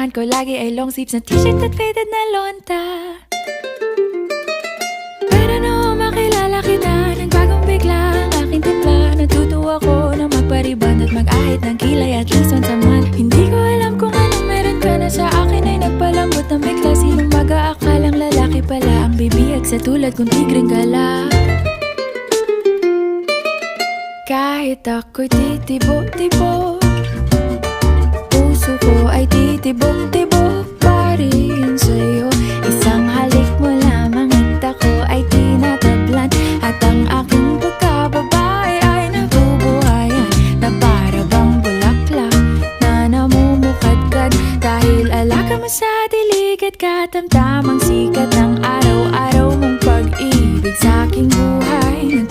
Ko lagi ay long sleeves na t-shirt at faded na lonta. Pero noong makilala kita, nagbagong bigla ang aking timpla. Natutuwa ko na magpariban at mag-ahit ng kilay at least once a month. Hindi ko alam kung anong meron ka na sa akin ay nagpalambot ng bigla. Sinong mag-aakalang lalaki pala ang bibiyag sa tulad kong tigreng gala. Kahit ako'y titibo-tibo, puso ko ay titibok-tibok pa rin sa'yo. Isang halik mo lamang at ako ay tinatablan, at ang aking pagkababae ay nabubuhayan na para bang bulaklak na namumukadkad. Dahil alaga mo sa dilig at katamtamang sikat ng araw-araw mong pag-ibig sa aking buhay.